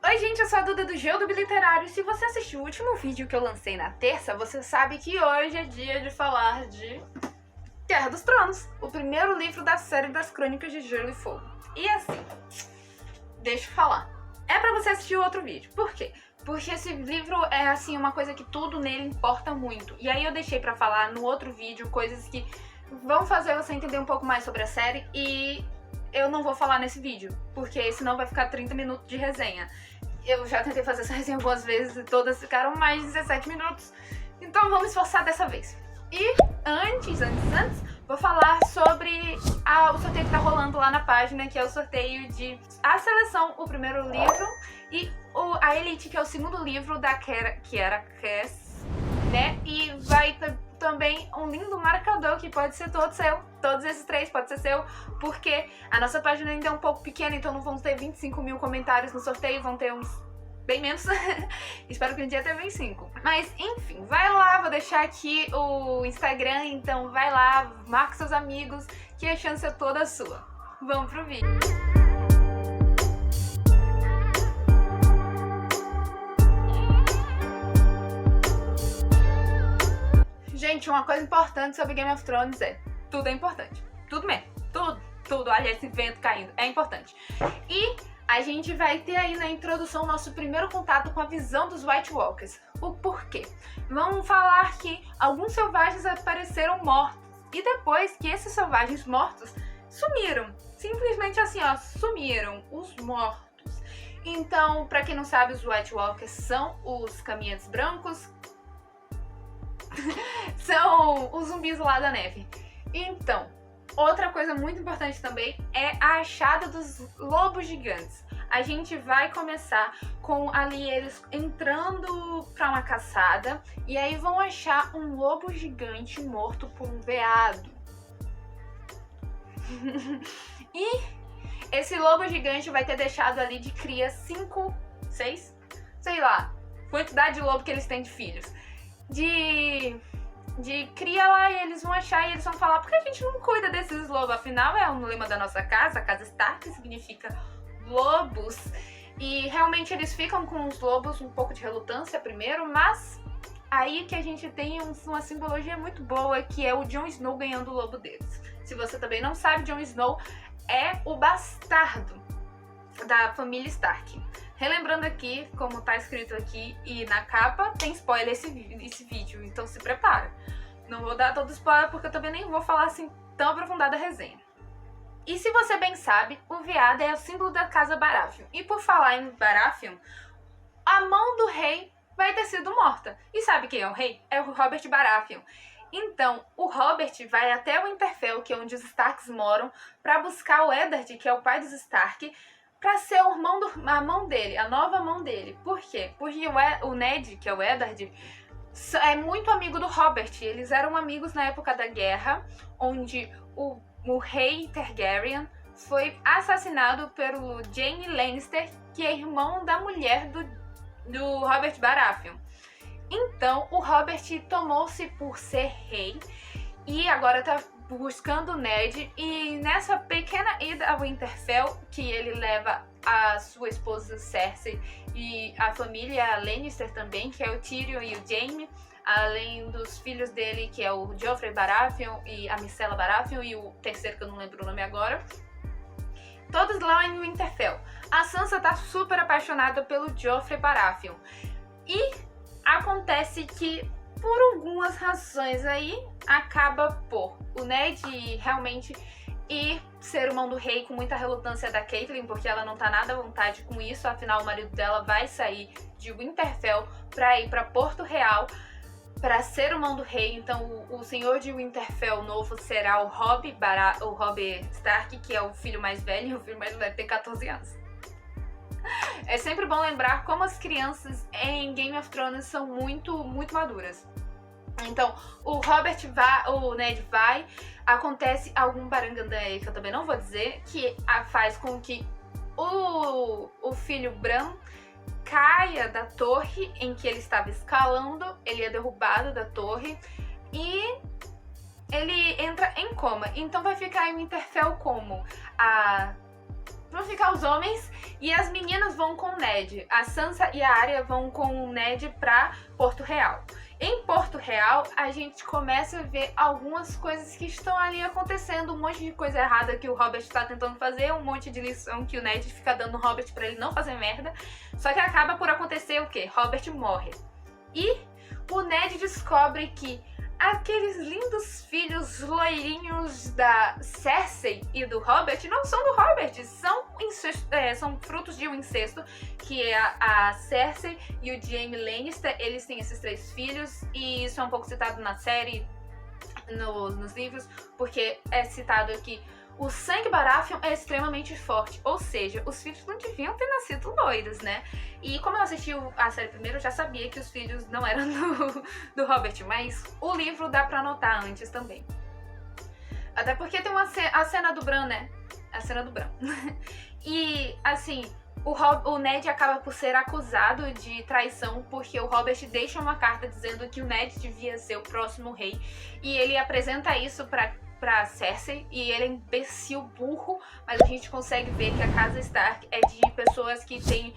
Oi gente, eu sou a Duda do Geoduby Literário. Se você assistiu o último vídeo que eu lancei na terça, você sabe que hoje é dia de falar de Guerra dos Tronos, o primeiro livro da série das Crônicas de Gelo e Fogo. E assim, deixa eu falar, é pra você assistir o outro vídeo. Por quê? Porque esse livro é assim, uma coisa que tudo nele importa muito. E aí eu deixei pra falar no outro vídeo coisas que vão fazer você entender um pouco mais sobre a série e eu não vou falar nesse vídeo, porque senão vai ficar 30 minutos de resenha. Eu já tentei fazer essa resenha boas vezes e todas ficaram mais de 17 minutos, então vamos esforçar dessa vez. E antes, vou falar sobre o sorteio que tá rolando lá na página, que é o sorteio de A Seleção, o primeiro livro, e a Elite, que é o segundo livro da Kiera Cass, né? E vai também um lindo marcador que pode ser todo seu. Todos esses três pode ser seu, porque a nossa página ainda é um pouco pequena, então não vão ter 25 mil comentários no sorteio, vão ter uns bem menos. Espero que um dia tenha 25. Mas enfim, vai lá, vou deixar aqui o Instagram, então vai lá, marca seus amigos, que a chance é toda sua. Vamos pro vídeo. Gente, uma coisa importante sobre Game of Thrones é, tudo é importante. Tudo mesmo. Tudo. Olha esse vento caindo. É importante. E a gente vai ter aí na introdução nosso primeiro contato com a visão dos White Walkers. O porquê? Vamos falar que alguns selvagens apareceram mortos. E depois que esses selvagens mortos sumiram. Simplesmente assim, ó, sumiram. Os mortos. Então, pra quem não sabe, os White Walkers são os caminhantes brancos. São os zumbis lá da neve. Então, outra coisa muito importante também é a achada dos lobos gigantes. A gente vai começar com ali eles entrando pra uma caçada e aí vão achar um lobo gigante morto por um veado. E esse lobo gigante vai ter deixado ali de cria 5, 6, sei lá, quantidade de lobo que eles têm de filhos. De cria lá e eles vão achar e eles vão falar, por que a gente não cuida desses lobos? Afinal é um lema da nossa casa, a casa Stark, que significa lobos. E realmente eles ficam com os lobos um pouco de relutância primeiro, mas aí que a gente tem uma simbologia muito boa, que é o Jon Snow ganhando o lobo deles. Se você também não sabe, Jon Snow é o bastardo da família Stark. Relembrando aqui, como tá escrito aqui e na capa, tem spoiler esse vídeo, então se prepara. Não vou dar todo spoiler porque eu também nem vou falar assim tão aprofundada a resenha. E se você bem sabe, o veado é o símbolo da casa Baratheon. E por falar em Baratheon, a mão do rei vai ter sido morta. E sabe quem é o rei? É o Robert Baratheon. Então, o Robert vai até o Winterfell, que é onde os Starks moram, para buscar o Eddard, que é o pai dos Stark, pra ser a mão dele, a nova mão dele. Por quê? Porque o Ned, que é o Eddard, é muito amigo do Robert. Eles eram amigos na época da guerra, onde o rei Targaryen foi assassinado pelo Jaime Lannister, que é irmão da mulher do Robert Baratheon. Então, o Robert tomou-se por ser rei e agora tá buscando o Ned, e nessa pequena ida ao Winterfell, que ele leva a sua esposa Cersei e a família Lannister também, que é o Tyrion e o Jaime, além dos filhos dele, que é o Joffrey Baratheon e a Myrcella Baratheon e o terceiro que eu não lembro o nome agora. Todos lá em Winterfell. A Sansa tá super apaixonada pelo Joffrey Baratheon. E acontece que, por algumas razões aí, acaba por o Ned realmente ir ser o mão do rei com muita relutância da Catelyn, porque ela não tá nada à vontade com isso, afinal o marido dela vai sair de Winterfell pra ir pra Porto Real pra ser o mão do rei. Então o senhor de Winterfell novo será o Robb Stark, que é o filho mais velho, e o filho mais velho tem 14 anos. É sempre bom lembrar como as crianças em Game of Thrones são muito maduras. Então, o Ned vai, acontece algum barangandã aí que eu também não vou dizer, que faz com que o filho Bran caia da torre em que ele estava escalando, ele é derrubado da torre e ele entra em coma. Então vai ficar em Winterfell como ficar os homens e as meninas vão com o Ned. A Sansa e a Arya vão com o Ned pra Porto Real. Em Porto Real, a gente começa a ver algumas coisas que estão ali acontecendo, um monte de coisa errada que o Robert tá tentando fazer, um monte de lição que o Ned fica dando no Robert pra ele não fazer merda. Só que acaba por acontecer o quê? Robert morre. E o Ned descobre que aqueles lindos filhos loirinhos da Cersei e do Robert não são do Robert, são frutos de um incesto, que é a Cersei e o Jaime Lannister. Eles têm esses 3 filhos, e isso é um pouco citado na série, nos livros, porque é citado aqui. O sangue Baratheon é extremamente forte, ou seja, os filhos não deviam ter nascido loiros, né? E como eu assisti a série primeiro, eu já sabia que os filhos não eram do Robert, mas o livro dá pra notar antes também. Até porque tem a cena do Bran, né? A cena do Bran. E, assim, o Ned acaba por ser acusado de traição, porque o Robert deixa uma carta dizendo que o Ned devia ser o próximo rei, e ele apresenta isso pra Cersei, e ele é imbecil, burro, mas a gente consegue ver que a casa Stark é de pessoas que têm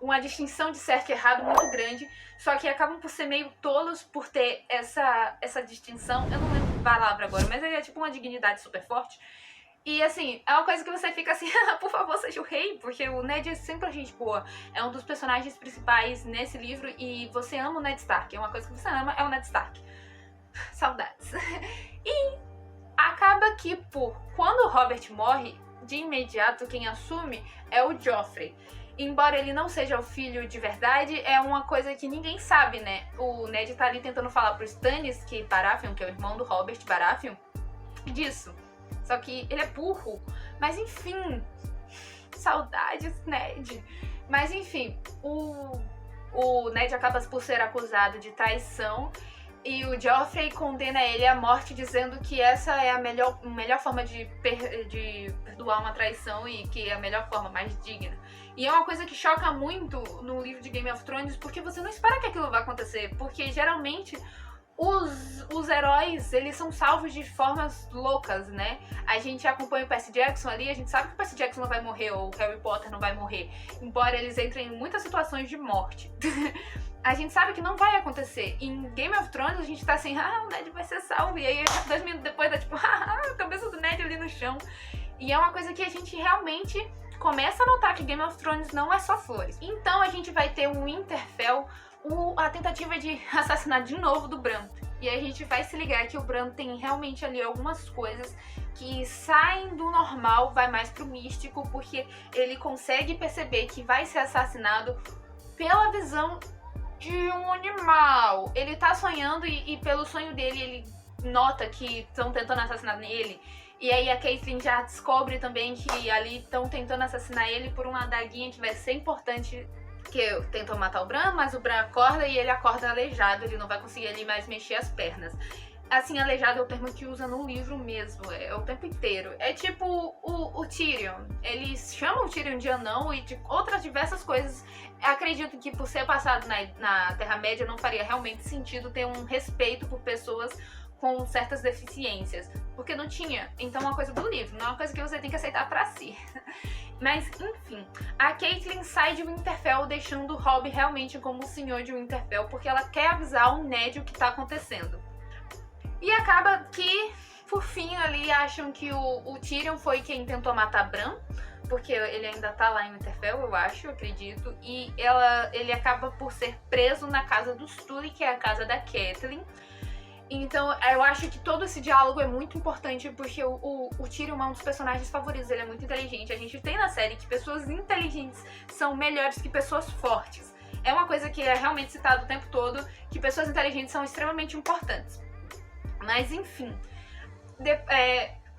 uma distinção de certo e errado muito grande, só que acabam por ser meio tolos por ter essa distinção. Eu não lembro a palavra agora, mas é tipo uma dignidade super forte. E assim, é uma coisa que você fica assim, por favor, seja o rei, porque o Ned é sempre a gente boa. É um dos personagens principais nesse livro, e você ama o Ned Stark. É uma coisa que você ama, é o Ned Stark. Saudades. E acaba que, quando o Robert morre, de imediato quem assume é o Joffrey. Embora ele não seja o filho de verdade, é uma coisa que ninguém sabe, né? O Ned tá ali tentando falar pro Stannis, Baratheon, que é o irmão do Robert Baratheon, disso. Só que ele é burro. Mas enfim, saudades, Ned. Mas enfim, o Ned acaba por ser acusado de traição, e o Joffrey condena ele à morte, dizendo que essa é a melhor forma de perdoar uma traição, e que é a melhor forma, mais digna. E é uma coisa que choca muito no livro de Game of Thrones, porque você não espera que aquilo vai acontecer, porque geralmente os heróis, eles são salvos de formas loucas, né? A gente acompanha o Percy Jackson ali, a gente sabe que o Percy Jackson não vai morrer, ou o Harry Potter não vai morrer, embora eles entrem em muitas situações de morte. A gente sabe que não vai acontecer. Em Game of Thrones a gente tá assim, o Ned vai ser salvo, e aí 2 minutos depois tá tipo, a cabeça do Ned ali no chão. E é uma coisa que a gente realmente começa a notar que Game of Thrones não é só flores. Então a gente vai ter um Winterfell, a tentativa de assassinar de novo do Bran. E a gente vai se ligar que o Bran tem realmente ali algumas coisas que saem do normal, vai mais pro místico, porque ele consegue perceber que vai ser assassinado pela visão de um animal. Ele tá sonhando, e pelo sonho dele ele nota que estão tentando assassinar ele. E aí a Catelyn já descobre também que ali estão tentando assassinar ele por uma adaguinha que vai ser importante, que tentam matar o Bran, mas o Bran acorda, e ele acorda aleijado, ele não vai conseguir ali mais mexer as pernas. Assim, aleijado é o termo que usa no livro mesmo, é o tempo inteiro. É tipo o Tyrion, eles chamam o Tyrion de anão e de outras diversas coisas. Acredito que por ser passado na Terra-média não faria realmente sentido ter um respeito por pessoas com certas deficiências, porque não tinha. Então é uma coisa do livro, não é uma coisa que você tem que aceitar pra si. Mas, enfim, a Catelyn sai de Winterfell, deixando o Robb realmente como o senhor de Winterfell, porque ela quer avisar o Ned o que tá acontecendo. E acaba que, por fim, ali acham que o Tyrion foi quem tentou matar Bran, porque ele ainda tá lá em Winterfell, eu acredito, e ele acaba por ser preso na casa dos Tully, que é a casa da Catelyn. Então eu acho que todo esse diálogo é muito importante, porque o Tyrion é um dos personagens favoritos, ele é muito inteligente. A gente tem na série que pessoas inteligentes são melhores que pessoas fortes. É uma coisa que é realmente citada o tempo todo, que pessoas inteligentes são extremamente importantes. Mas enfim,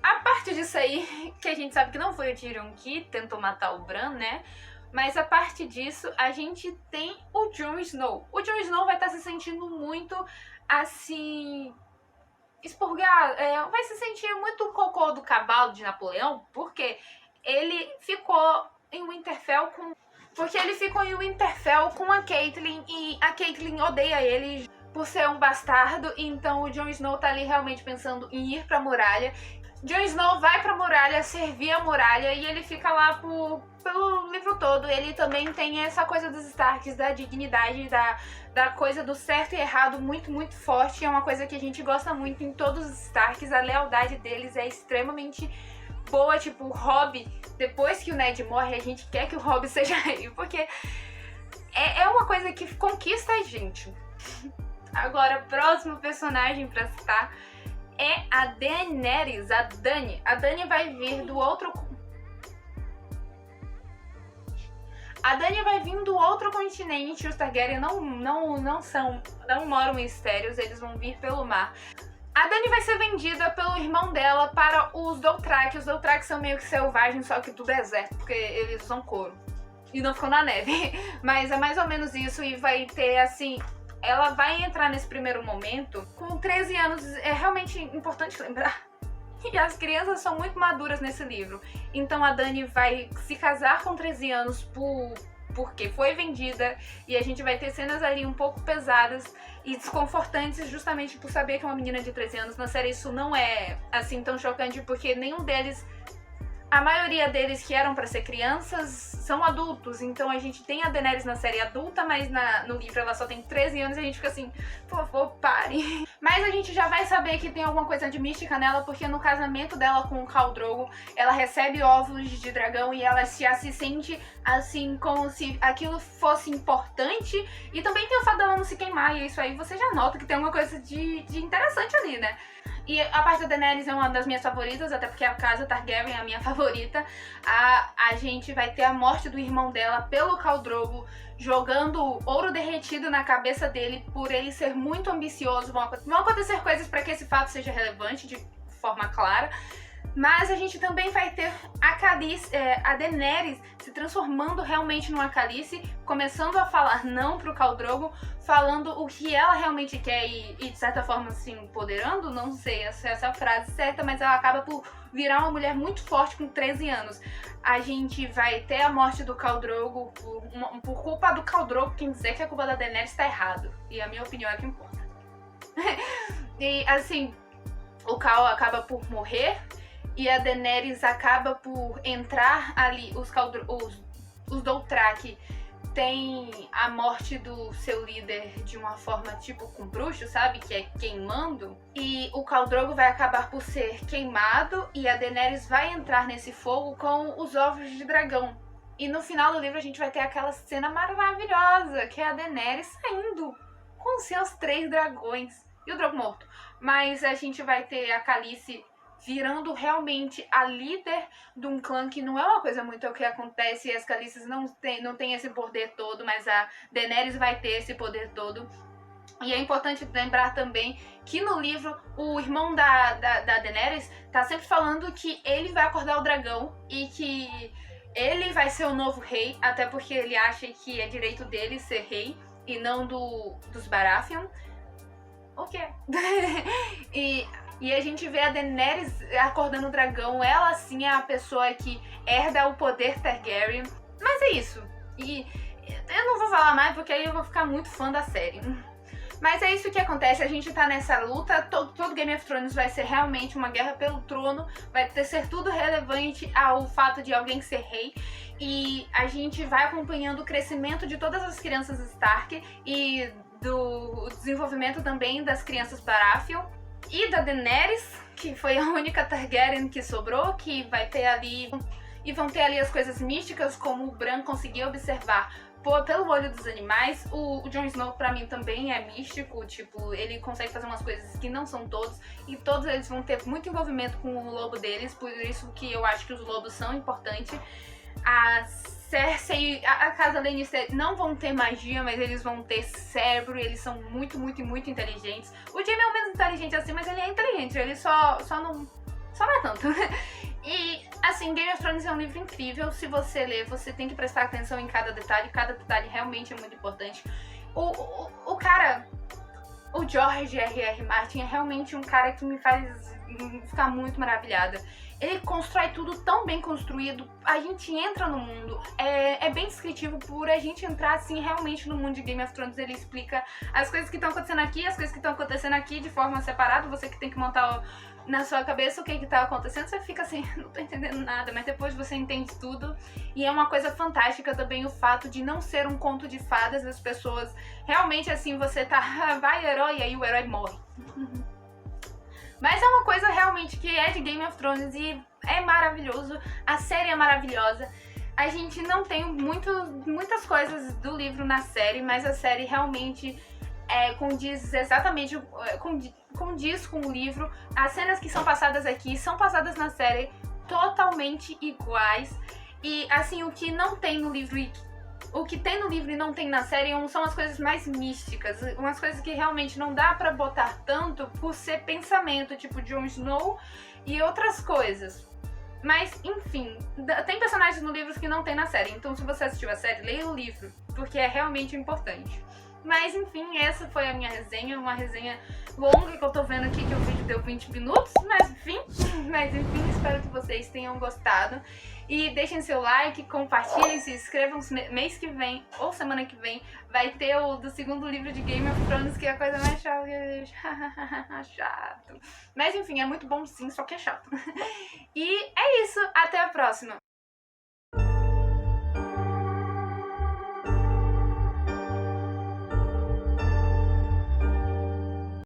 a parte disso aí, que a gente sabe que não foi o Tyrion que tentou matar o Bran, né? Mas a parte disso, a gente tem o Jon Snow. O Jon Snow vai estar se sentindo muito, assim, expurgado. Vai se sentir muito o cocô do cavalo de Napoleão, porque ele ficou em Winterfell com a Catelyn, e a Catelyn odeia ele por ser um bastardo. Então o Jon Snow tá ali realmente pensando em ir pra muralha. Jon Snow vai pra muralha, servir a muralha, e ele fica lá pelo livro todo. Ele também tem essa coisa dos Starks, da dignidade, da coisa do certo e errado muito, muito forte. É uma coisa que a gente gosta muito em todos os Starks. A lealdade deles é extremamente boa. Tipo, o Robb, depois que o Ned morre, a gente quer que o Robb seja rei, porque é uma coisa que conquista a gente. Agora, próximo personagem pra citar é a Daenerys, a Dany. A Dany vai vir do outro... A Dany vai vir do outro continente. Os Targaryen não moram em Estéreos, eles vão vir pelo mar. A Dany vai ser vendida pelo irmão dela para os Dothraki. Os Dothraki são meio que selvagens, só que do deserto, porque eles usam couro e não ficam na neve. Mas é mais ou menos isso, e vai ter assim... Ela vai entrar nesse primeiro momento com 13 anos. É realmente importante lembrar que as crianças são muito maduras nesse livro. Então a Dany vai se casar com 13 anos porque foi vendida, e a gente vai ter cenas ali um pouco pesadas e desconfortantes justamente por saber que é uma menina de 13 anos. Na série isso não é assim tão chocante, porque nenhum deles... A maioria deles que eram pra ser crianças são adultos, então a gente tem a Daenerys na série adulta, mas no livro ela só tem 13 anos e a gente fica assim, por favor, pare. Mas a gente já vai saber que tem alguma coisa de mística nela, porque no casamento dela com o Khal Drogo, ela recebe ovos de dragão e ela já se sente assim, como se aquilo fosse importante. E também tem o fato dela não se queimar, e isso aí você já nota que tem alguma coisa de interessante ali, né? E a parte da Daenerys é uma das minhas favoritas, até porque a casa Targaryen é a minha favorita. A gente vai ter a morte do irmão dela pelo Khal Drogo, jogando ouro derretido na cabeça dele por ele ser muito ambicioso. Vão acontecer coisas para que esse fato seja relevante de forma clara. Mas a gente também vai ter a Daenerys se transformando realmente numa Khaleesi, começando a falar não pro Khal Drogo, falando o que ela realmente quer e de certa forma se empoderando, não sei se é essa frase certa, mas ela acaba por virar uma mulher muito forte com 13 anos. A gente vai ter a morte do Khal Drogo por culpa do Khal Drogo. Quem dizer que a culpa da Daenerys tá errado, e a minha opinião é que importa. E assim, o Khal acaba por morrer, e a Daenerys acaba por entrar ali. Os Dothraki tem a morte do seu líder de uma forma tipo com bruxo, sabe? Que é queimando. E o Khal Drogo vai acabar por ser queimado, e a Daenerys vai entrar nesse fogo com os ovos de dragão. E no final do livro a gente vai ter aquela cena maravilhosa, que é a Daenerys saindo com seus 3 dragões. E o Drogo morto. Mas a gente vai ter a Khaleesi virando realmente a líder de um clã, que não é uma coisa muito o que acontece, e as Khaleesi's não tem esse poder todo, mas a Daenerys vai ter esse poder todo. E é importante lembrar também que no livro o irmão da Daenerys tá sempre falando que ele vai acordar o dragão e que ele vai ser o novo rei, até porque ele acha que é direito dele ser rei e não dos Baratheon. O quê? E a gente vê a Daenerys acordando o dragão. Ela sim é a pessoa que herda o poder Targaryen. Mas é isso. E eu não vou falar mais porque aí eu vou ficar muito fã da série. Mas é isso que acontece, a gente tá nessa luta. Todo Game of Thrones vai ser realmente uma guerra pelo trono. Vai ser tudo relevante ao fato de alguém ser rei. E a gente vai acompanhando o crescimento de todas as crianças Stark e do desenvolvimento também das crianças Baratheon. E da Daenerys, que foi a única Targaryen que sobrou, que vai ter ali... E vão ter ali as coisas místicas, como o Bran conseguiu observar pelo olho dos animais. O Jon Snow, pra mim, também é místico. Tipo, ele consegue fazer umas coisas que não são todos. E todos eles vão ter muito envolvimento com o lobo deles. Por isso que eu acho que os lobos são importantes. A Cersei e a casa Lannister não vão ter magia, mas eles vão ter cérebro. E eles são muito, muito, muito inteligentes. O Jaime é o menos inteligente assim, mas ele é inteligente. Ele só não é tanto. E, assim, Game of Thrones é um livro incrível. Se você ler, você tem que prestar atenção em cada detalhe. Cada detalhe realmente é muito importante. O cara, o George R.R. Martin é realmente um cara que me faz ficar muito maravilhada. Ele constrói tudo tão bem construído, a gente entra no mundo, é bem descritivo por a gente entrar assim realmente no mundo de Game of Thrones. Ele explica as coisas que estão acontecendo aqui, as coisas que estão acontecendo aqui de forma separada, você que tem que montar na sua cabeça o que tá acontecendo, você fica assim, não tô entendendo nada, mas depois você entende tudo. E é uma coisa fantástica também o fato de não ser um conto de fadas, as pessoas realmente assim, você tá, vai herói, e aí o herói morre. Mas é uma coisa realmente que é de Game of Thrones e é maravilhoso, a série é maravilhosa. A gente não tem muitas coisas do livro na série, mas a série realmente condiz exatamente, condiz com o livro. As cenas que são passadas aqui são passadas na série totalmente iguais. E assim, o que não tem no livro o que tem no livro e não tem na série são as coisas mais místicas, umas coisas que realmente não dá pra botar tanto por ser pensamento, tipo Jon Snow e outras coisas. Mas, enfim, tem personagens no livro que não tem na série, então se você assistiu a série, leia o livro, porque é realmente importante. Mas, enfim, essa foi a minha resenha, uma resenha longa que eu tô vendo aqui, que o vídeo deu 20 minutos, mas enfim, espero que vocês tenham gostado. E deixem seu like, compartilhem, se inscrevam. Mês que vem, ou semana que vem, vai ter o do segundo livro de Game of Thrones, que é a coisa mais chata. Chato. Mas enfim, é muito bom sim, só que é chato. E é isso, até a próxima!